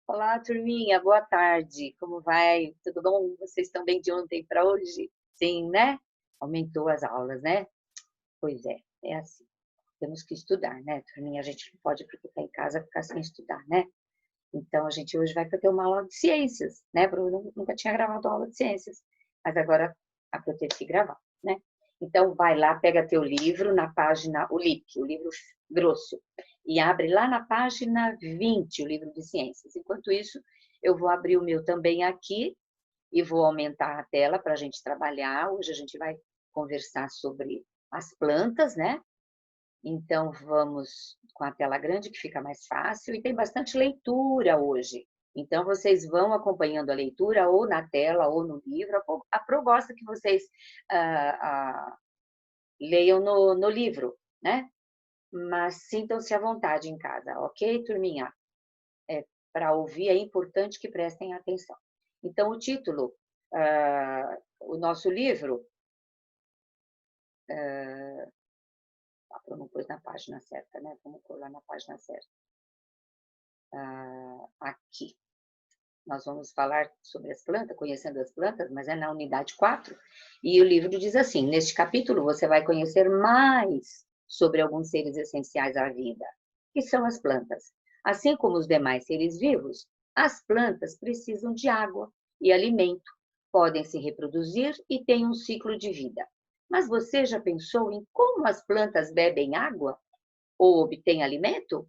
Olá, turminha, boa tarde. Como vai? Tudo bom? Vocês estão bem de ontem para hoje? Sim, né? Aumentou as aulas, né? Pois é assim. Temos que estudar, né, turminha? A gente não pode, porque está em casa, ficar sem estudar, né? Então, a gente hoje vai para ter uma aula de ciências, né? Bruno nunca tinha gravado aula de ciências, mas agora a Pro teve que gravar, né? Então, vai lá, pega teu livro na página, o LIP, o livro grosso, e abre lá na página 20, o livro de ciências. Enquanto isso, eu vou abrir o meu também aqui e vou aumentar a tela para a gente trabalhar. Hoje a gente vai conversar sobre as plantas, né? Então, vamos com a tela grande, que fica mais fácil, e tem bastante leitura hoje. Então, vocês vão acompanhando a leitura, ou na tela, ou no livro. A Pro gosta que vocês leiam no livro, né? Mas sintam-se à vontade em casa, ok, turminha? Para ouvir é importante que prestem atenção. Então, o título, o nosso livro, a Pro não pôs na página certa, né? Vamos pôr lá na página certa. Aqui. Nós vamos falar sobre as plantas, conhecendo as plantas, mas é na unidade 4. E o livro diz assim: neste capítulo você vai conhecer mais sobre alguns seres essenciais à vida, que são as plantas. Assim como os demais seres vivos, as plantas precisam de água e alimento, podem se reproduzir e têm um ciclo de vida. Mas você já pensou em como as plantas bebem água ou obtêm alimento?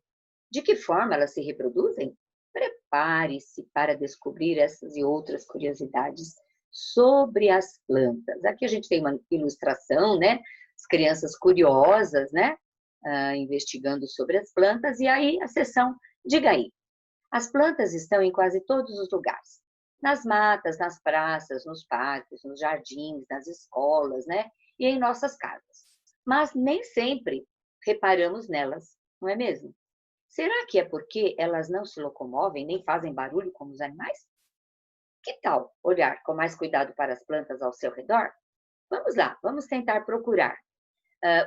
De que forma elas se reproduzem? Prepare-se para descobrir essas e outras curiosidades sobre as plantas. Aqui a gente tem uma ilustração, né? As crianças curiosas, né? Investigando sobre as plantas. E aí a seção, diga aí. As plantas estão em quase todos os lugares. Nas matas, nas praças, nos parques, nos jardins, nas escolas, né? E em nossas casas. Mas nem sempre reparamos nelas, não é mesmo? Será que é porque elas não se locomovem nem fazem barulho como os animais? Que tal olhar com mais cuidado para as plantas ao seu redor? Vamos lá, vamos tentar procurar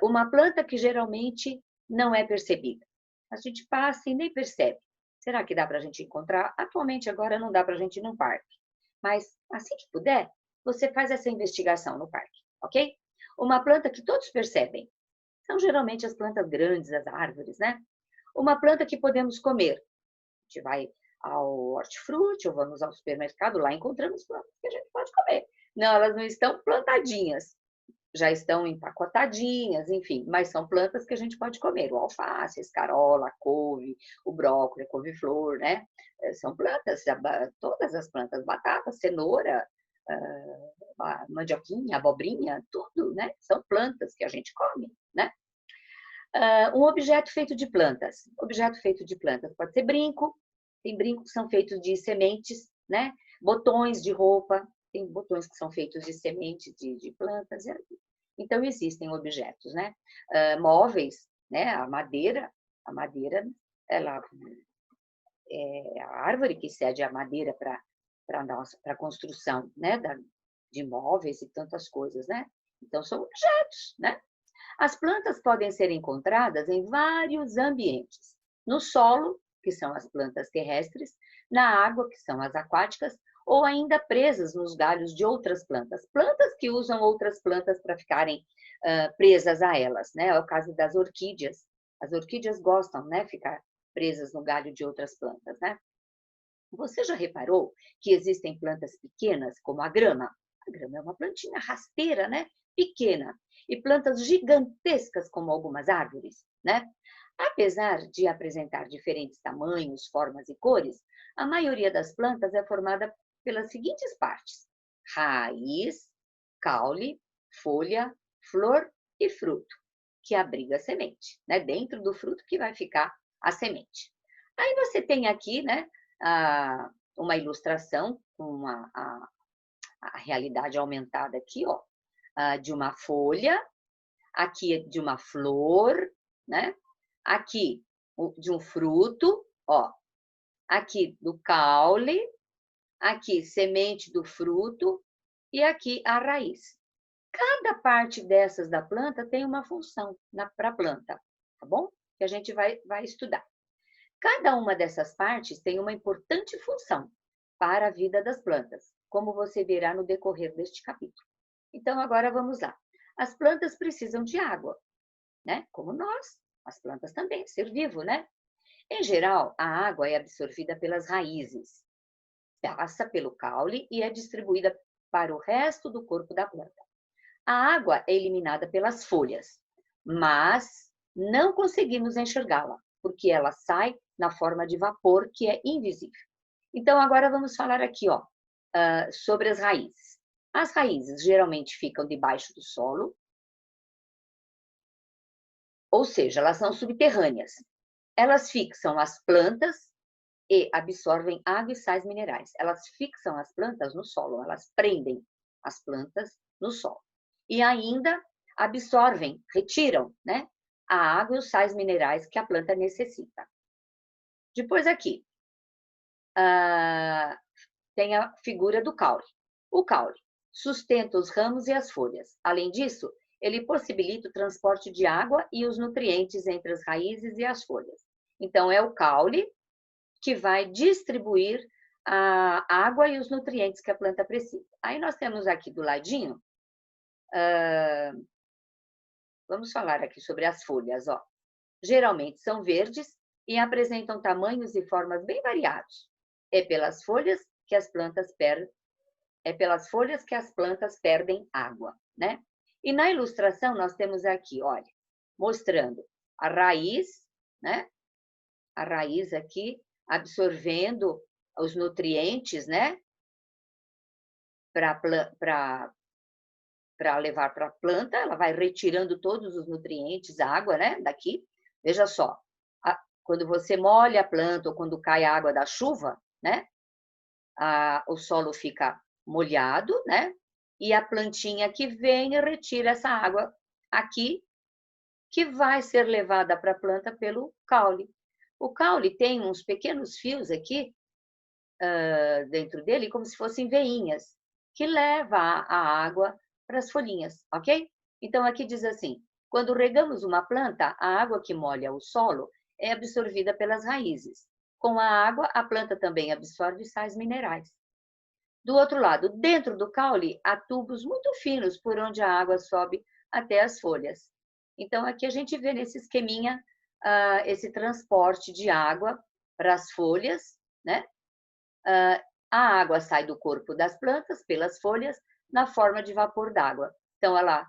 uma planta que geralmente não é percebida. A gente passa e nem percebe. Será que dá para a gente encontrar? Atualmente, agora não dá para a gente ir num parque. Mas assim que puder, você faz essa investigação no parque, ok? Uma planta que todos percebem. São geralmente as plantas grandes, as árvores, né? Uma planta que podemos comer. A gente vai ao hortifruti ou vamos ao supermercado, lá encontramos plantas que a gente pode comer. Não, elas não estão plantadinhas, já estão empacotadinhas, enfim, mas são plantas que a gente pode comer. O alface, a escarola, a couve, o brócolis, a couve-flor, né? São plantas, todas as plantas, batata, cenoura, mandioquinha, abobrinha, tudo, né? São plantas que a gente come, né? Um objeto feito de plantas. Objeto feito de plantas pode ser brinco, tem brincos que são feitos de sementes, né? Botões de roupa, tem botões que são feitos de sementes de plantas. Então, existem objetos, né? Móveis, né? A madeira, ela é a árvore que cede a madeira para a construção, né? De móveis e tantas coisas, né? Então, são objetos, né? As plantas podem ser encontradas em vários ambientes. No solo, que são as plantas terrestres, na água, que são as aquáticas, ou ainda presas nos galhos de outras plantas. Plantas que usam outras plantas para ficarem presas a elas, né? É o caso das orquídeas. As orquídeas gostam, né, ficar presas no galho de outras plantas, né? Você já reparou que existem plantas pequenas, como a grama? A grama é uma plantinha rasteira, né? Pequena. E plantas gigantescas, como algumas árvores, né? Apesar de apresentar diferentes tamanhos, formas e cores, a maioria das plantas é formada pelas seguintes partes: raiz, caule, folha, flor e fruto, que abriga a semente, né? Dentro do fruto que vai ficar a semente. Aí você tem aqui, né, uma ilustração com a realidade aumentada aqui, ó, de uma folha, aqui de uma flor, né? Aqui de um fruto, ó, aqui do caule, aqui semente do fruto e aqui a raiz. Cada parte dessas da planta tem uma função para a planta, tá bom? Que a gente vai estudar. Cada uma dessas partes tem uma importante função para a vida das plantas, como você verá no decorrer deste capítulo. Então, agora vamos lá. As plantas precisam de água, né? Como nós, as plantas também, ser vivo, né? Em geral, a água é absorvida pelas raízes, passa pelo caule e é distribuída para o resto do corpo da planta. A água é eliminada pelas folhas, mas não conseguimos enxergá-la, porque ela sai na forma de vapor que é invisível. Então, agora vamos falar aqui, ó, sobre as raízes. As raízes geralmente ficam debaixo do solo, ou seja, elas são subterrâneas. Elas fixam as plantas e absorvem água e sais minerais. Elas fixam as plantas no solo, elas prendem as plantas no solo. E ainda absorvem, retiram, né, a água e os sais minerais que a planta necessita. Depois aqui, tem a figura do caule. O caule sustenta os ramos e as folhas. Além disso, ele possibilita o transporte de água e os nutrientes entre as raízes e as folhas. Então, é o caule que vai distribuir a água e os nutrientes que a planta precisa. Aí nós temos aqui do ladinho, vamos falar aqui sobre as folhas, ó. Geralmente são verdes e apresentam tamanhos e formas bem variados. É pelas folhas que as plantas perdem água, né? E na ilustração nós temos aqui, olha, mostrando a raiz, né? A raiz aqui absorvendo os nutrientes, né? Para levar para a planta, ela vai retirando todos os nutrientes, a água, né? Daqui. Veja só, quando você molha a planta ou quando cai a água da chuva, né? O solo fica molhado, né? E a plantinha que vem e retira essa água aqui, que vai ser levada para a planta pelo caule. O caule tem uns pequenos fios aqui dentro dele, como se fossem veinhas, que leva a água para as folhinhas, ok? Então, aqui diz assim, quando regamos uma planta, a água que molha o solo é absorvida pelas raízes. Com a água, a planta também absorve sais minerais. Do outro lado, dentro do caule, há tubos muito finos por onde a água sobe até as folhas. Então, aqui a gente vê nesse esqueminha esse transporte de água para as folhas, né? A água sai do corpo das plantas pelas folhas na forma de vapor d'água. Então, ela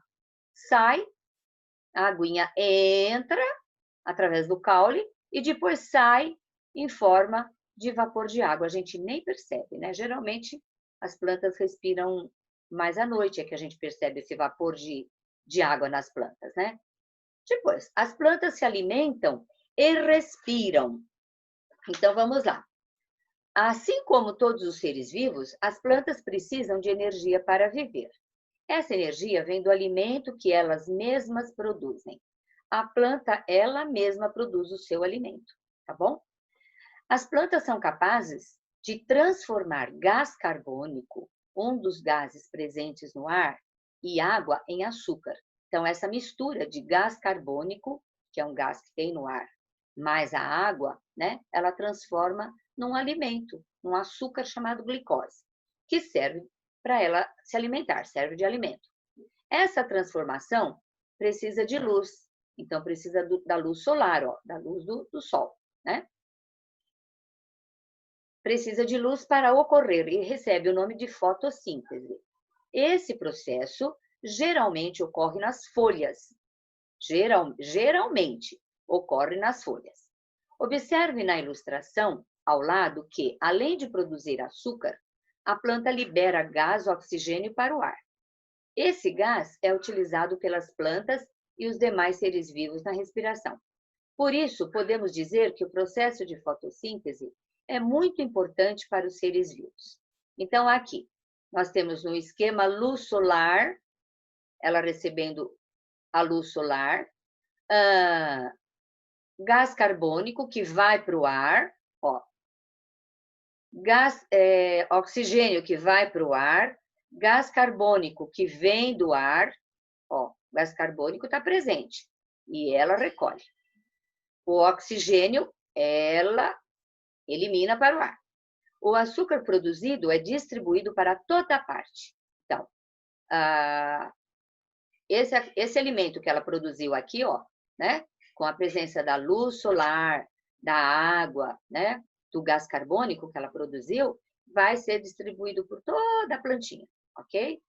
sai, a aguinha entra através do caule e depois sai em forma de vapor de água. A gente nem percebe, né? Geralmente, as plantas respiram mais à noite, é que a gente percebe esse vapor de água nas plantas, né? Depois, as plantas se alimentam e respiram. Então, vamos lá. Assim como todos os seres vivos, as plantas precisam de energia para viver. Essa energia vem do alimento que elas mesmas produzem. A planta, ela mesma produz o seu alimento, tá bom? As plantas são capazes de transformar gás carbônico, um dos gases presentes no ar, e água em açúcar. Então, essa mistura de gás carbônico, que é um gás que tem no ar, mais a água, né? Ela transforma num alimento, um açúcar chamado glicose, que serve para ela se alimentar, serve de alimento. Essa transformação precisa de luz, então precisa da luz solar, ó, da luz do sol, né? Precisa de luz para ocorrer e recebe o nome de fotossíntese. Esse processo geralmente ocorre nas folhas. Geralmente ocorre nas folhas. Observe na ilustração ao lado que, além de produzir açúcar, a planta libera gás oxigênio para o ar. Esse gás é utilizado pelas plantas e os demais seres vivos na respiração. Por isso, podemos dizer que o processo de fotossíntese é muito importante para os seres vivos. Então, aqui, nós temos no esquema luz solar, ela recebendo a luz solar, gás carbônico que vai para o ar, ó, oxigênio que vai para o ar, gás carbônico que vem do ar, ó, gás carbônico está presente e ela recolhe. O oxigênio ela elimina para o ar. O açúcar produzido é distribuído para toda parte. Então, esse alimento que ela produziu aqui, ó, né, com a presença da luz solar, da água, né, do gás carbônico que ela produziu, vai ser distribuído por toda a plantinha, ok?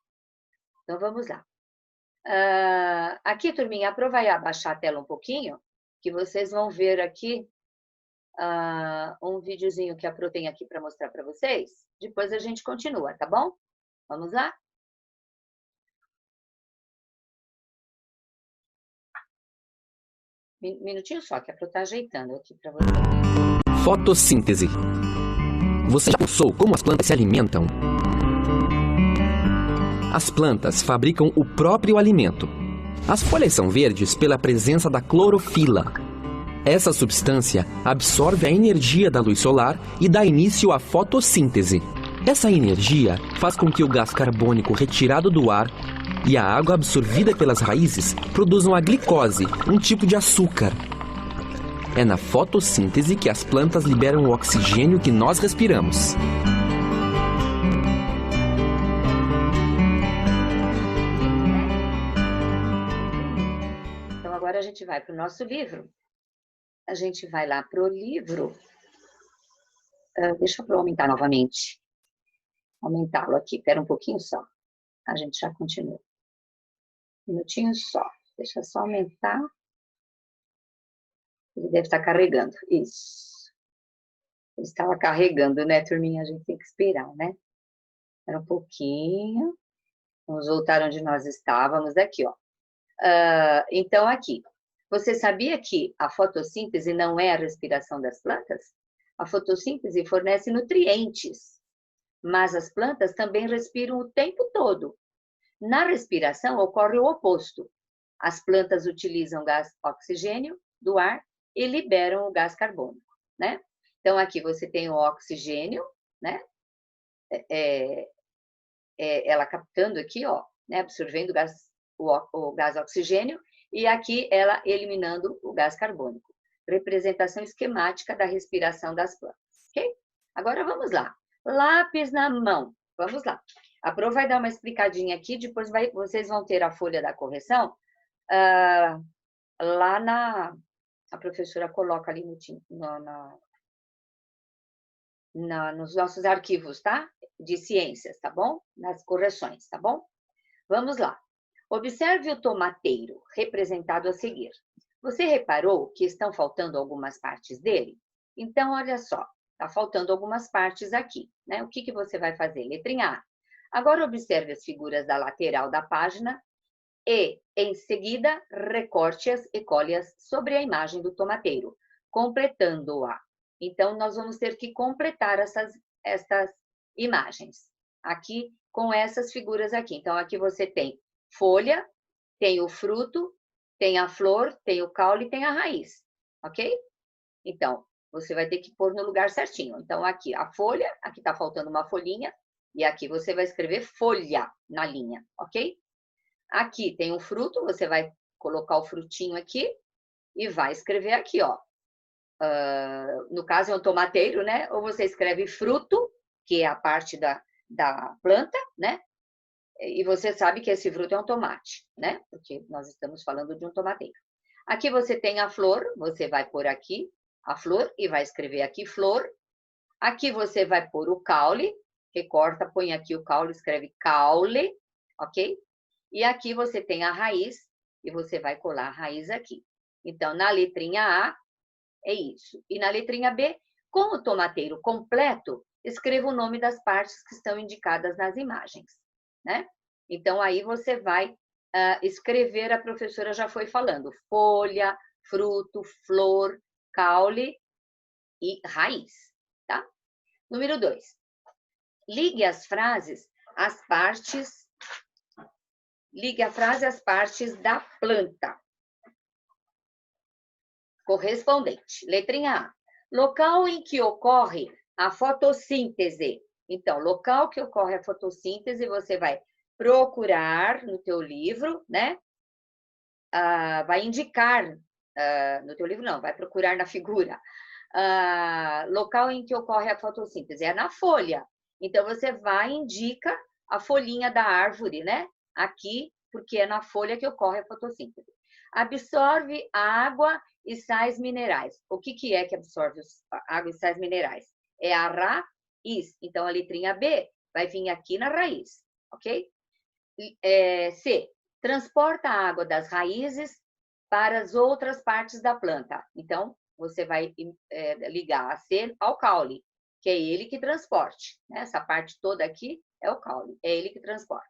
Então, vamos lá. Aqui, turminha, a Pro vai abaixar a tela um pouquinho, que vocês vão ver aqui um videozinho que a Pro tem aqui para mostrar para vocês. Depois a gente continua, tá bom? Vamos lá? Minutinho só, que a Pro está ajeitando aqui para vocês. Fotossíntese. Você já pensou como as plantas se alimentam? As plantas fabricam o próprio alimento. As folhas são verdes pela presença da clorofila. Essa substância absorve a energia da luz solar e dá início à fotossíntese. Essa energia faz com que o gás carbônico retirado do ar e a água absorvida pelas raízes produzam a glicose, um tipo de açúcar. É na fotossíntese que as plantas liberam o oxigênio que nós respiramos. Então, agora a gente vai para o nosso livro. A gente vai lá para o livro. Deixa eu aumentar novamente. Aumentá-lo aqui. Espera um pouquinho só. A gente já continua. Um minutinho só. Deixa só aumentar. Ele deve estar carregando. Isso. Ele estava carregando, né, turminha? A gente tem que esperar, né? Espera um pouquinho. Vamos voltar onde nós estávamos. Aqui, ó. Então, aqui. Você sabia que a fotossíntese não é a respiração das plantas? A fotossíntese fornece nutrientes, mas as plantas também respiram o tempo todo. Na respiração ocorre o oposto. As plantas utilizam gás oxigênio do ar e liberam o gás carbônico, né? Então, aqui você tem o oxigênio, né? Ela captando aqui, ó, né? Absorvendo o gás oxigênio, e aqui ela eliminando o gás carbônico. Representação esquemática da respiração das plantas, ok? Agora vamos lá. Lápis na mão. Vamos lá. A Pro vai dar uma explicadinha aqui, depois vocês vão ter a folha da correção. Lá na... A professora coloca ali nos nossos arquivos, tá? De ciências, tá bom? Nas correções, tá bom? Vamos lá. Observe o tomateiro, representado a seguir. Você reparou que estão faltando algumas partes dele? Então, olha só, está faltando algumas partes aqui, né? O que você vai fazer? Letrinha A. Agora, observe as figuras da lateral da página e, em seguida, recorte-as e colhe-as sobre a imagem do tomateiro, completando-a. Então, nós vamos ter que completar essas imagens aqui com essas figuras aqui. Então, aqui você tem folha, tem o fruto, tem a flor, tem o caule e tem a raiz, ok? Então, você vai ter que pôr no lugar certinho. Então, aqui a folha, aqui está faltando uma folhinha, e aqui você vai escrever folha na linha, ok? Aqui tem o fruto, você vai colocar o frutinho aqui e vai escrever aqui, ó. No caso, é um tomateiro, né? Ou você escreve fruto, que é a parte da planta, né? E você sabe que esse fruto é um tomate, né? Porque nós estamos falando de um tomateiro. Aqui você tem a flor, você vai pôr aqui a flor e vai escrever aqui flor. Aqui você vai pôr o caule, recorta, põe aqui o caule, escreve caule, ok? E aqui você tem a raiz e você vai colar a raiz aqui. Então, na letrinha A, é isso. E na letrinha B, com o tomateiro completo, escreva o nome das partes que estão indicadas nas imagens, né? Então, aí você vai escrever, a professora já foi falando, folha, fruto, flor, caule e raiz, tá? Número 2. Ligue a frase às partes da planta correspondente. Letrinha A. Local em que ocorre a fotossíntese. Então, local que ocorre a fotossíntese, você vai procurar no teu livro, né? Vai indicar, no teu livro não, vai procurar na figura. local em que ocorre a fotossíntese? É na folha. Então, você vai e indica a folhinha da árvore, né? Aqui, porque é na folha que ocorre a fotossíntese. Absorve água e sais minerais. O que é que absorve água e sais minerais? É a raiz. Então, a letrinha B vai vir aqui na raiz, ok? C. Transporta a água das raízes para as outras partes da planta. Então, você vai ligar a C ao caule, que é ele que transporte. Né? Essa parte toda aqui é o caule, é ele que transporta.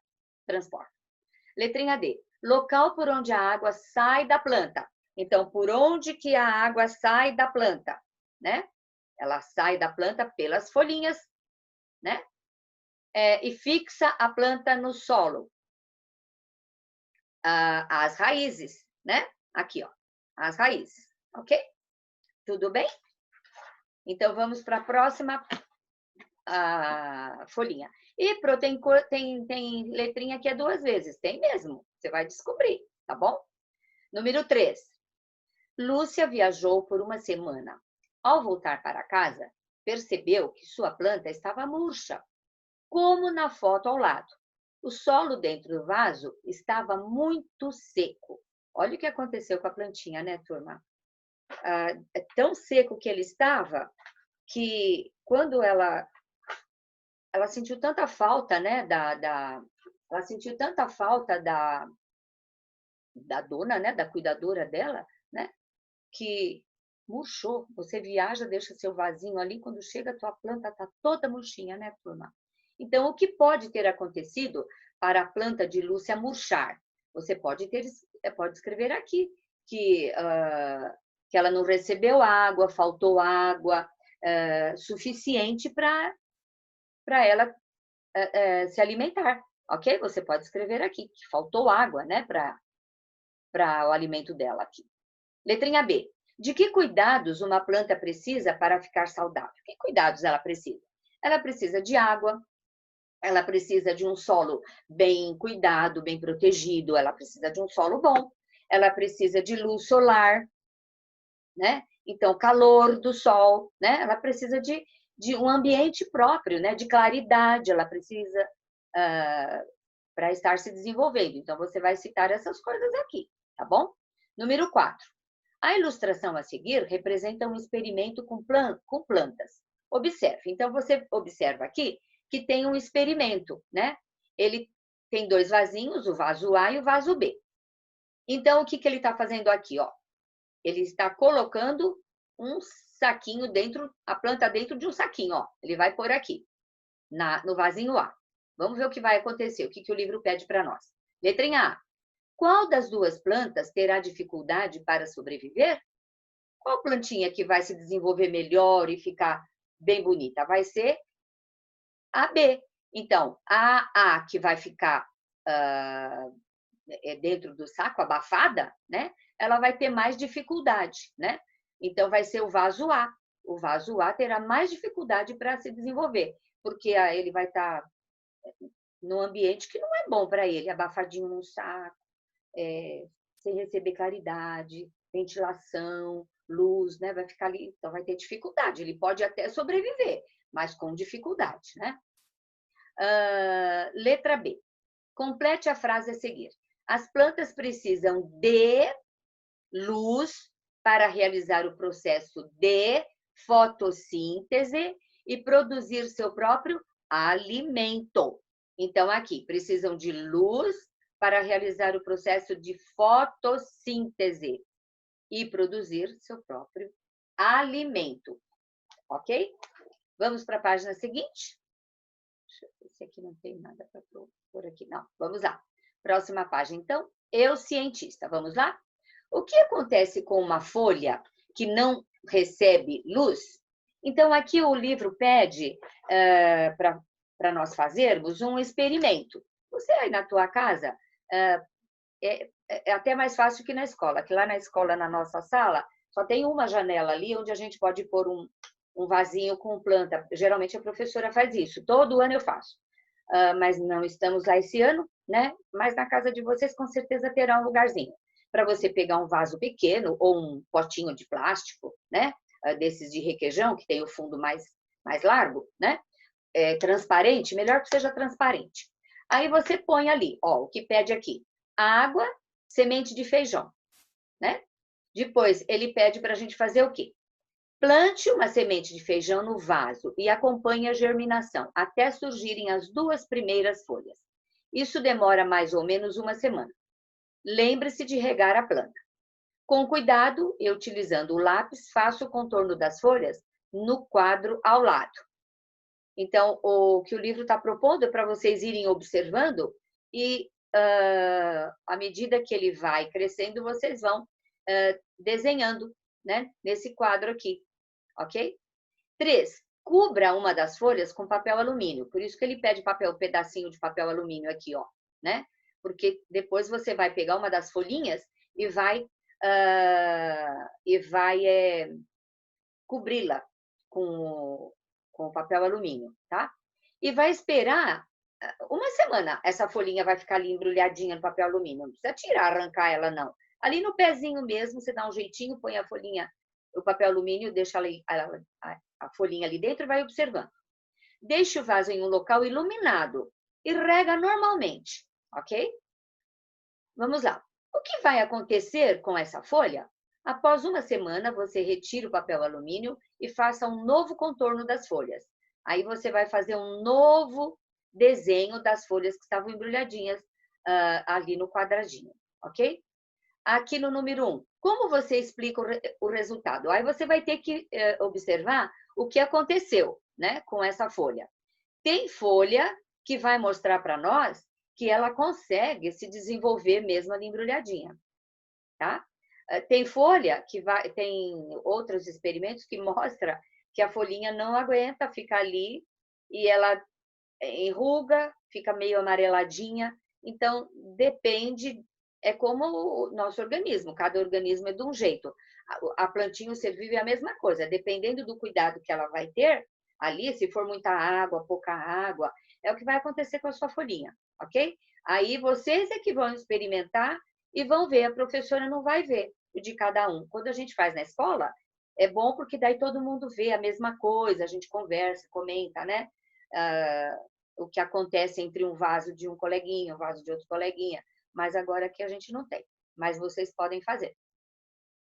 Letrinha D. Local por onde a água sai da planta. Então, por onde que a água sai da planta? Né? Ela sai da planta pelas folhinhas, né? E fixa a planta no solo. As raízes, né? Aqui, ó, as raízes, ok? Tudo bem? Então, vamos para a próxima folhinha. E tem letrinha que é 2 vezes. Tem mesmo. Você vai descobrir, tá bom? Número 3. Lúcia viajou por uma semana. Ao voltar para casa, percebeu que sua planta estava murcha, como na foto ao lado. O solo dentro do vaso estava muito seco. Olha o que aconteceu com a plantinha, né, turma? É tão seco que ele estava que quando ela sentiu tanta falta, né, ela sentiu tanta falta da dona, né, da cuidadora dela, né, que murchou. Você viaja, deixa seu vasinho ali, quando chega a tua planta está toda murchinha, né, turma? Então, o que pode ter acontecido para a planta de Lúcia murchar? Você pode escrever aqui que ela não recebeu água, faltou água suficiente para ela se alimentar, ok? Você pode escrever aqui que faltou água, né, para o alimento dela aqui. Letrinha B. De que cuidados uma planta precisa para ficar saudável? Que cuidados ela precisa? Ela precisa de água, ela precisa de um solo bem cuidado, bem protegido, ela precisa de um solo bom, ela precisa de luz solar, né? Então, calor do sol, né? Ela precisa de um ambiente próprio, né? De claridade, ela precisa para estar se desenvolvendo. Então, você vai citar essas coisas aqui, tá bom? Número 4. A ilustração a seguir representa um experimento com plantas. Observe. Então, você observa aqui que tem um experimento, né? Ele tem 2 vasinhos, o vaso A e o vaso B. Então, o que ele está fazendo aqui, ó? Ele está colocando um saquinho a planta dentro de um saquinho, ó. Ele vai pôr aqui, no vasinho A. Vamos ver o que vai acontecer, o que o livro pede para nós. Letrinha A. Qual das 2 plantas terá dificuldade para sobreviver? Qual plantinha que vai se desenvolver melhor e ficar bem bonita? Vai ser a B. Então, a A que vai ficar dentro do saco, abafada, né? Ela vai ter mais dificuldade, né? Então, vai ser o vaso A. O vaso A terá mais dificuldade para se desenvolver, porque ele vai estar num ambiente que não é bom para ele, abafadinho num saco, sem receber claridade, ventilação, luz, né? Vai ficar ali, então vai ter dificuldade. Ele pode até sobreviver, mas com dificuldade, né? Letra B. Complete a frase a seguir. As plantas precisam de luz para realizar o processo de fotossíntese e produzir seu próprio alimento. Então, aqui, precisam de luz para realizar o processo de fotossíntese e produzir seu próprio alimento. Ok? Vamos para a página seguinte? Deixa eu ver se aqui não tem nada para pôr aqui. Não, vamos lá. Próxima página, então. Eu, cientista. Vamos lá? O que acontece com uma folha que não recebe luz? Então, aqui o livro pede para nós fazermos um experimento. Você aí na tua casa, é até mais fácil que na escola, que lá na escola, na nossa sala, só tem uma janela ali onde a gente pode pôr um vasinho com planta. Geralmente a professora faz isso, todo ano eu faço. Mas não estamos lá esse ano, né? Mas na casa de vocês com certeza terá um lugarzinho para você pegar um vaso pequeno ou um potinho de plástico, né? desses de requeijão, que tem o fundo mais largo, né? Transparente, melhor que seja transparente. Aí você põe ali, ó, o que pede aqui: água, semente de feijão, né? Depois, ele pede para a gente fazer o quê? Plante uma semente de feijão no vaso e acompanhe a germinação, até surgirem as 2 primeiras folhas. Isso demora mais ou menos uma semana. Lembre-se de regar a planta. Com cuidado e utilizando o lápis, faça o contorno das folhas no quadro ao lado. Então, o que o livro está propondo é para vocês irem observando e, à medida que ele vai crescendo, vocês vão desenhando, né, nesse quadro aqui, ok? 3, cubra uma das folhas com papel alumínio. Por isso que ele pede pedacinho de papel alumínio aqui, ó, né? Porque depois você vai pegar uma das folhinhas e vai cobri-la com o papel alumínio, tá? E vai esperar uma semana. Essa folhinha vai ficar ali embrulhadinha no papel alumínio. Não precisa tirar, arrancar ela, não. Ali no pezinho mesmo, você dá um jeitinho, põe a folhinha, o papel alumínio, deixa a folhinha ali dentro e vai observando. Deixe o vaso em um local iluminado e rega normalmente, ok? Vamos lá. O que vai acontecer com essa folha? Após uma semana, você retira o papel alumínio e faça um novo contorno das folhas. Aí você vai fazer um novo desenho das folhas que estavam embrulhadinhas ali no quadradinho, ok? Aqui no número 1, como você explica o resultado? Aí você vai ter que observar o que aconteceu, né, com essa folha. Tem folha que vai mostrar para nós que ela consegue se desenvolver mesmo ali embrulhadinha, tá? Tem folha que tem outros experimentos que mostram que a folhinha não aguenta ficar ali e ela enruga, fica meio amareladinha. Então, depende, é como o nosso organismo, cada organismo é de um jeito. A plantinha, o ser vivo, é a mesma coisa, dependendo do cuidado que ela vai ter ali, se for muita água, pouca água, é o que vai acontecer com a sua folhinha, ok? Aí vocês é que vão experimentar e vão ver, a professora não vai ver o de cada um. Quando a gente faz na escola, é bom porque daí todo mundo vê a mesma coisa, a gente conversa, comenta, né? O que acontece entre um vaso de um coleguinha, um vaso de outro coleguinha, mas agora aqui a gente não tem, mas vocês podem fazer.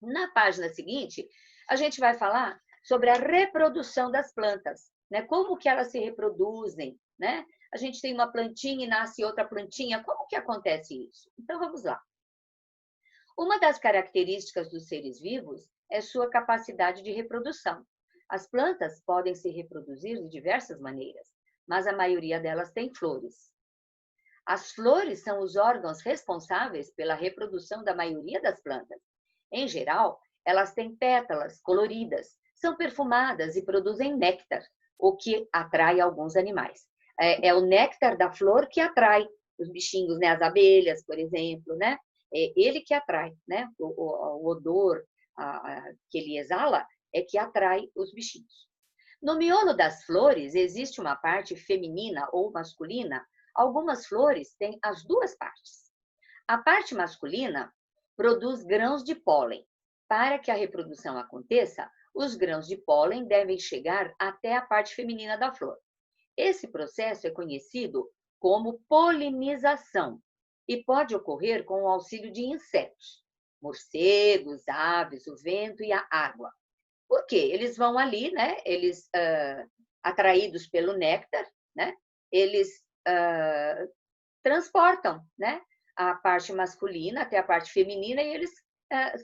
Na página seguinte, a gente vai falar sobre a reprodução das plantas, né? Como que elas se reproduzem, né? A gente tem uma plantinha e nasce outra plantinha, como que acontece isso? Então, vamos lá. Uma das características dos seres vivos é sua capacidade de reprodução. As plantas podem se reproduzir de diversas maneiras, mas a maioria delas tem flores. As flores são os órgãos responsáveis pela reprodução da maioria das plantas. Em geral, elas têm pétalas coloridas, são perfumadas e produzem néctar, o que atrai alguns animais. É o néctar da flor que atrai os bichinhos, né? As abelhas, por exemplo, né? É ele que atrai, né? O odor que ele exala é que atrai os bichinhos. No miolo das flores existe uma parte feminina ou masculina. Algumas flores têm as duas partes. A parte masculina produz grãos de pólen. Para que a reprodução aconteça, os grãos de pólen devem chegar até a parte feminina da flor. Esse processo é conhecido como polinização e pode ocorrer com o auxílio de insetos, morcegos, aves, o vento e a água. Por quê? Eles vão ali, né? Eles, atraídos pelo néctar, né? Eles transportam, né? A parte masculina até a parte feminina e eles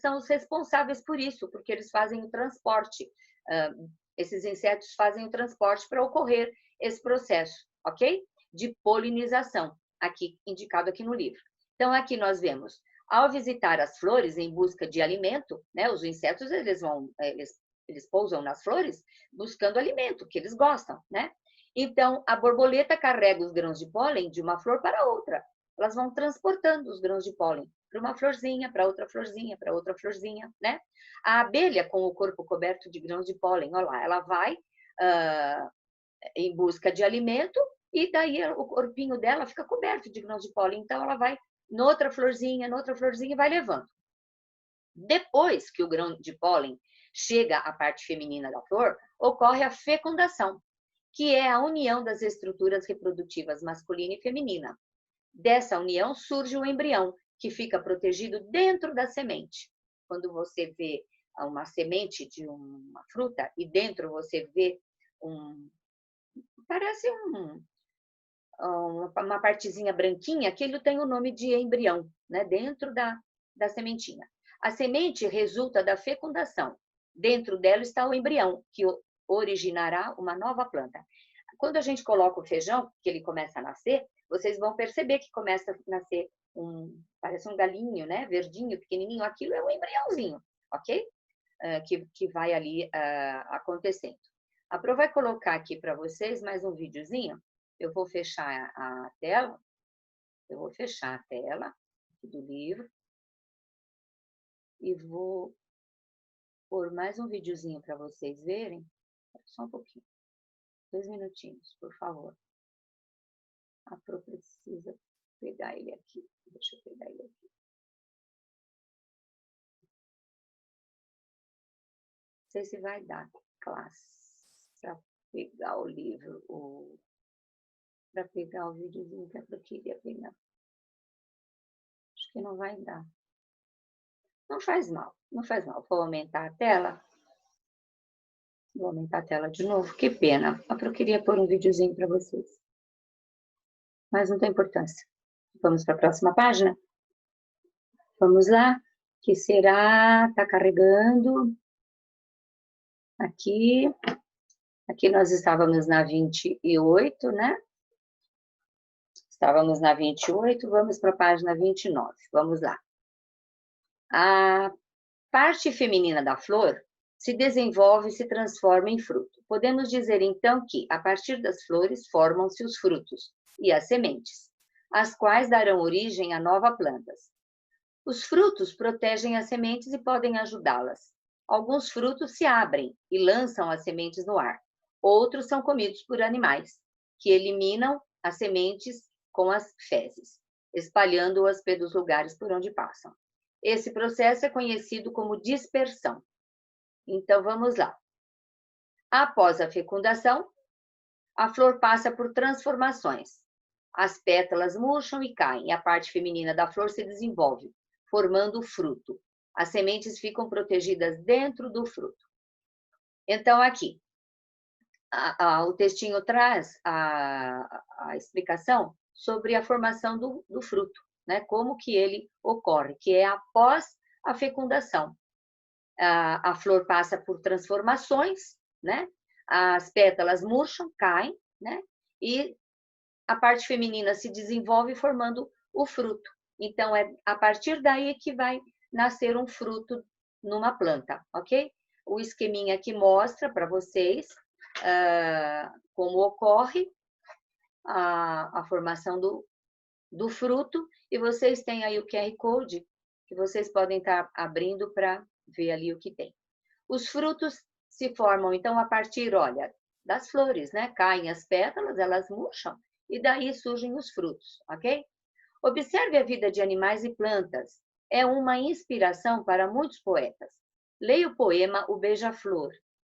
são os responsáveis por isso, porque eles fazem o transporte. Esses insetos fazem o transporte para ocorrer esse processo, ok? De polinização, aqui indicado aqui no livro. Então, aqui nós vemos, ao visitar as flores em busca de alimento, né? Os insetos, eles pousam nas flores buscando alimento, que eles gostam, né? Então, a borboleta carrega os grãos de pólen de uma flor para outra. Elas vão transportando os grãos de pólen para uma florzinha, para outra florzinha, para outra florzinha, né? A abelha, com o corpo coberto de grãos de pólen, olha lá, ela vai em busca de alimento e daí o corpinho dela fica coberto de grãos de pólen. Então, ela vai noutra florzinha e vai levando. Depois que o grão de pólen chega à parte feminina da flor, ocorre a fecundação, que é a união das estruturas reprodutivas masculina e feminina. Dessa união surge o embrião, que fica protegido dentro da semente. Quando você vê uma semente de uma fruta e dentro você vê parece uma partezinha branquinha, aquilo tem o nome de embrião, né? Dentro da sementinha. A semente resulta da fecundação. Dentro dela está o embrião, que originará uma nova planta. Quando a gente coloca o feijão, que ele começa a nascer, vocês vão perceber que começa a nascer parece um galinho, né? Verdinho, pequenininho. Aquilo é um embriãozinho, ok? Que vai ali acontecendo. A Pro vai colocar aqui para vocês mais um videozinho. Eu vou fechar a tela. Eu vou fechar a tela do livro. E vou pôr mais um videozinho para vocês verem. Só um pouquinho. 2 minutinhos, por favor. A Pro precisa pegar ele aqui. Deixa eu pegar ele aqui. Não sei se vai dar classe para pegar o livro, para pegar o videozinho que eu queria pegar. Acho que não vai dar. Não faz mal, não faz mal. Vou aumentar a tela. Vou aumentar a tela de novo. Que pena. Eu queria pôr um videozinho para vocês. Mas não tem importância. Vamos para a próxima página? Vamos lá. Que será? Está carregando. Aqui. Aqui nós estávamos na 28, né? Estávamos na 28, vamos para a página 29. Vamos lá. A parte feminina da flor se desenvolve e se transforma em fruto. Podemos dizer, então, que, a partir das flores, formam-se os frutos e as sementes, as quais darão origem a novas plantas. Os frutos protegem as sementes e podem ajudá-las. Alguns frutos se abrem e lançam as sementes no ar. Outros são comidos por animais, que eliminam as sementes com as fezes, espalhando-as pelos lugares por onde passam. Esse processo é conhecido como dispersão. Então, vamos lá. Após a fecundação, a flor passa por transformações. As pétalas murcham e caem, e a parte feminina da flor se desenvolve, formando o fruto. As sementes ficam protegidas dentro do fruto. Então, aqui, o textinho traz a explicação sobre a formação do fruto, né? Como que ele ocorre, que é após a fecundação. A flor passa por transformações, né? As pétalas murcham, caem, né? E a parte feminina se desenvolve formando o fruto. Então, é a partir daí que vai nascer um fruto numa planta, ok? O esqueminha aqui mostra para vocês como ocorre a formação do fruto, e vocês têm aí o QR Code, que vocês podem estar abrindo para ver ali o que tem. Os frutos se formam, então, a partir, olha, das flores, né? Caem as pétalas, elas murcham, e daí surgem os frutos, ok? Observe a vida de animais e plantas. É uma inspiração para muitos poetas. Leia o poema O Beija-Flor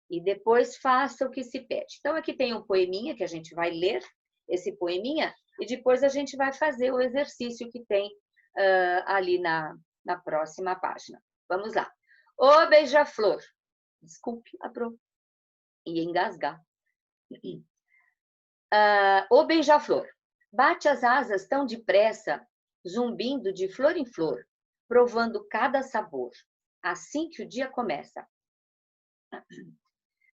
e depois faça o que se pede. Então, aqui tem um poeminha que a gente vai ler, esse poeminha, e depois a gente vai fazer o exercício que tem ali na próxima página. Vamos lá. O beija-flor. Desculpe, ia engasgar. O beija-flor. Bate as asas tão depressa, zumbindo de flor em flor, provando cada sabor, assim que o dia começa.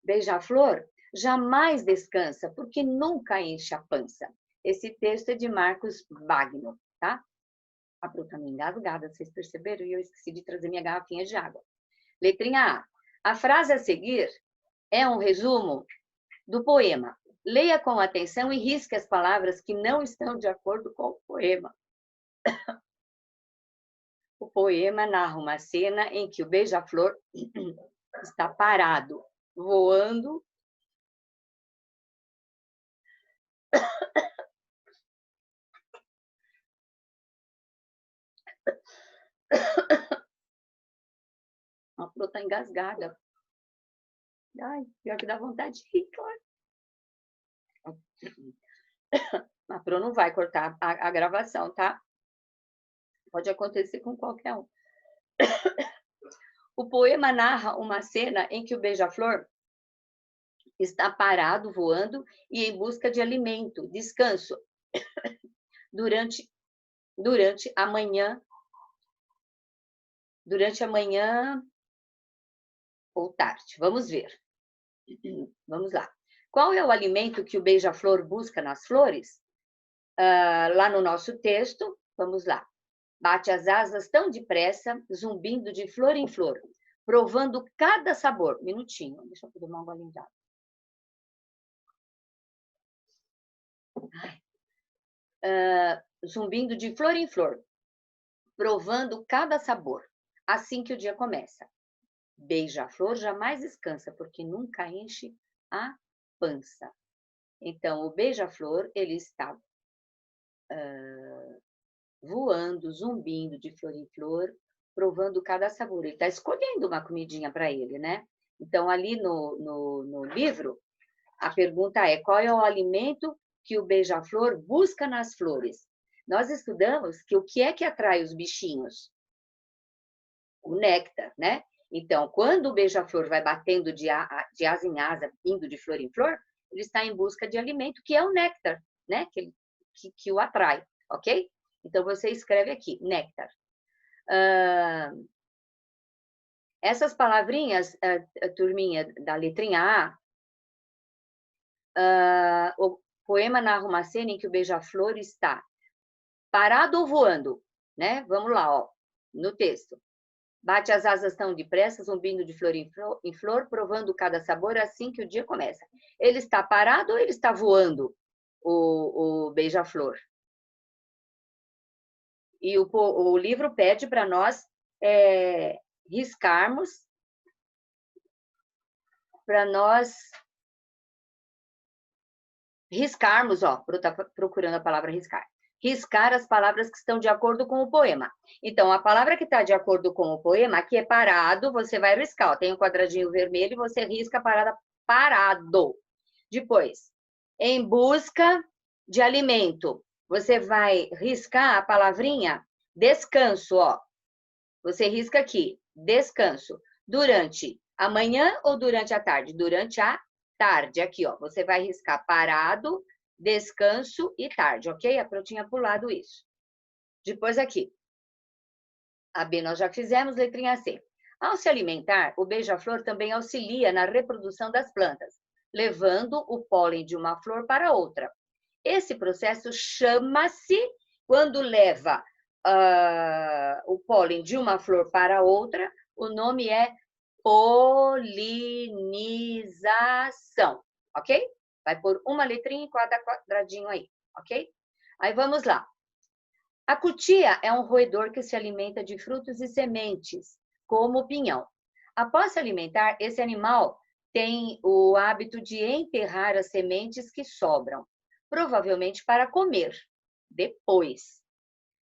Beija-flor jamais descansa, porque nunca enche a pança. Esse texto é de Marcos Bagno, tá? A Pro tá meio engasgada, vocês perceberam? E eu esqueci de trazer minha garrafinha de água. Letrinha A. A frase a seguir é um resumo do poema. Leia com atenção e risque as palavras que não estão de acordo com o poema. O poema narra uma cena em que o beija-flor está parado, voando a Pro está engasgada. Ai, pior que dá vontade de rir, claro. A Pro não vai cortar a gravação, tá? Pode acontecer com qualquer um. O poema narra uma cena em que o beija-flor está parado, voando e em busca de alimento, descanso, durante a manhã, ou tarde. Vamos ver. Vamos lá. Qual é o alimento que o beija-flor busca nas flores? Lá no nosso texto, vamos lá. Bate as asas tão depressa, zumbindo de flor em flor, provando cada sabor. Minutinho, deixa eu tomar um golinho d'água. Zumbindo de flor em flor, provando cada sabor, assim que o dia começa. Beija-flor jamais descansa, porque nunca enche a pança. Então, o beija-flor, ele está voando, zumbindo de flor em flor, provando cada sabor. Ele está escolhendo uma comidinha para ele, né? Então, ali no livro, a pergunta é: qual é o alimento que o beija-flor busca nas flores? Nós estudamos que o que é que atrai os bichinhos? O néctar, né? Então, quando o beija-flor vai batendo de asa em asa, indo de flor em flor, ele está em busca de alimento, que é o néctar, né? Que o atrai, ok? Então, você escreve aqui, néctar. Essas palavrinhas, turminha da letrinha A, o poema narra uma cena em que o beija-flor está parado ou voando, né? Vamos lá, ó, no texto. Bate as asas tão depressa, zumbindo de flor em flor, provando cada sabor assim que o dia começa. Ele está parado ou ele está voando, o beija-flor? E o livro pede para nós riscarmos, ó, tá procurando a palavra riscar. Riscar as palavras que estão de acordo com o poema. Então, a palavra que está de acordo com o poema, aqui é parado, você vai riscar. Ó, tem um quadradinho vermelho e você risca a parada parado. Depois, em busca de alimento, você vai riscar a palavrinha descanso, ó. Você risca aqui, descanso. Durante a manhã ou durante a tarde? Durante a tarde, aqui, ó. Você vai riscar parado, descanso e tarde, ok? A Pro tinha pulado isso. Depois aqui. A B nós já fizemos, letrinha C. Ao se alimentar, o beija-flor também auxilia na reprodução das plantas, levando o pólen de uma flor para outra. Esse processo chama-se, quando leva o pólen de uma flor para outra, o nome é polinização, ok? Vai por uma letrinha em cada quadradinho aí, ok? Aí vamos lá. A cutia é um roedor que se alimenta de frutos e sementes, como o pinhão. Após se alimentar, esse animal tem o hábito de enterrar as sementes que sobram, provavelmente para comer depois.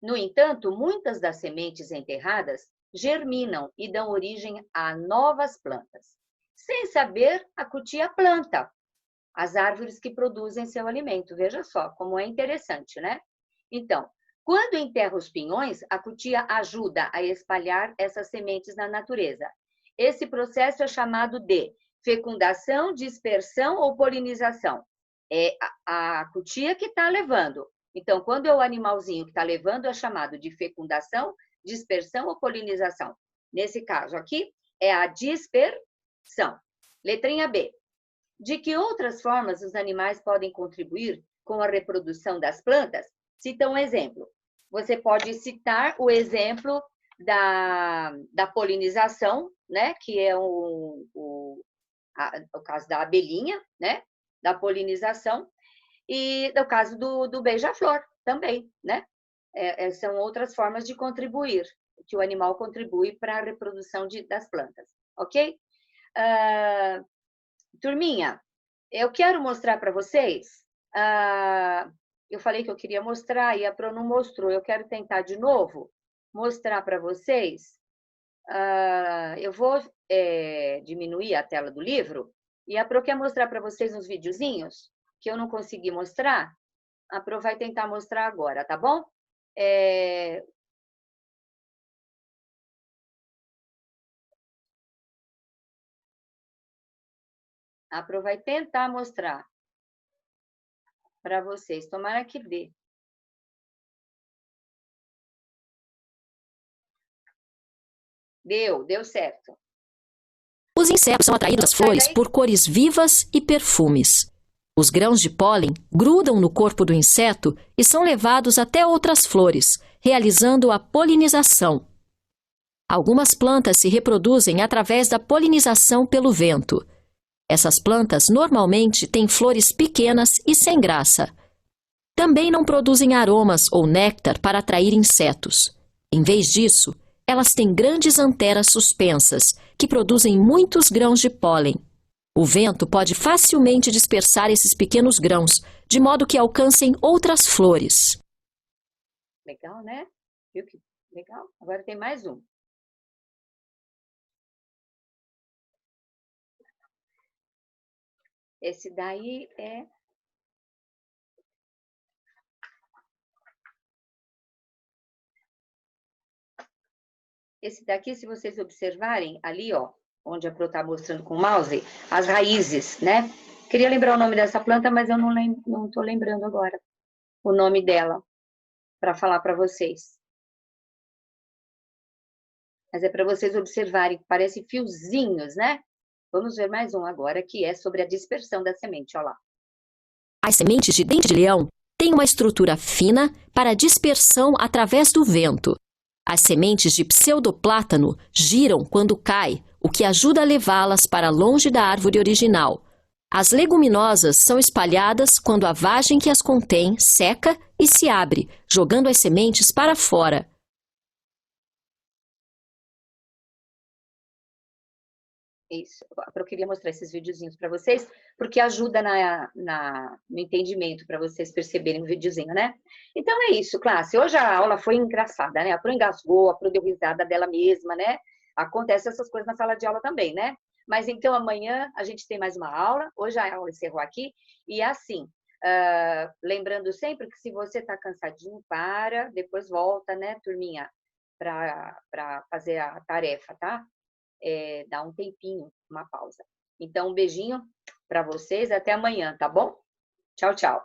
No entanto, muitas das sementes enterradas germinam e dão origem a novas plantas. Sem saber, a cutia planta as árvores que produzem seu alimento. Veja só como é interessante, né? Então, quando enterra os pinhões, a cutia ajuda a espalhar essas sementes na natureza. Esse processo é chamado de fecundação, dispersão ou polinização. É a cutia que está levando. Então, quando é o animalzinho que está levando, é chamado de fecundação, dispersão ou polinização. Nesse caso aqui, é a dispersão. Letrinha B. De que outras formas os animais podem contribuir com a reprodução das plantas? Cita um exemplo. Você pode citar o exemplo da polinização, né? Que é o caso da abelhinha, né? Da polinização. E no caso do beija-flor também, né? São outras formas de contribuir, que o animal contribui para a reprodução das plantas, ok? Turminha, eu quero mostrar para vocês, eu falei que eu queria mostrar e a Pro não mostrou, eu quero tentar de novo mostrar para vocês, eu vou diminuir a tela do livro E a Pro quer mostrar para vocês uns videozinhos que eu não consegui mostrar. A Pro vai tentar mostrar agora, tá bom? A Pro vai tentar mostrar para vocês. Tomara que dê. Deu certo. Os insetos são atraídos às flores por cores vivas e perfumes. Os grãos de pólen grudam no corpo do inseto e são levados até outras flores, realizando a polinização. Algumas plantas se reproduzem através da polinização pelo vento. Essas plantas normalmente têm flores pequenas e sem graça. Também não produzem aromas ou néctar para atrair insetos. Em vez disso, elas têm grandes anteras suspensas, que produzem muitos grãos de pólen. O vento pode facilmente dispersar esses pequenos grãos, de modo que alcancem outras flores. Legal, né? Viu que legal? Agora tem mais um. Esse daí é... Esse daqui, se vocês observarem, ali, ó, onde a Pro está mostrando com o mouse, as raízes, né? Queria lembrar o nome dessa planta, mas eu não estou lembrando agora o nome dela, para falar para vocês. Mas é para vocês observarem, parece fiozinhos, né? Vamos ver mais um agora, que é sobre a dispersão da semente, olha lá. As sementes de dente de leão têm uma estrutura fina para dispersão através do vento. As sementes de pseudoplátano giram quando cai, o que ajuda a levá-las para longe da árvore original. As leguminosas são espalhadas quando a vagem que as contém seca e se abre, jogando as sementes para fora. Isso, eu queria mostrar esses videozinhos para vocês, porque ajuda no entendimento, para vocês perceberem o videozinho, né? Então é isso, classe. Hoje a aula foi engraçada, né? A Pro engasgou, a Pro deu risada dela mesma, né? Acontece essas coisas na sala de aula também, né? Mas então amanhã a gente tem mais uma aula. Hoje a aula encerrou aqui. E assim, lembrando sempre que se você está cansadinho, para, depois volta, né, turminha, para fazer a tarefa, tá? Dá um tempinho, uma pausa. Então, um beijinho para vocês, até amanhã, tá bom? Tchau, tchau.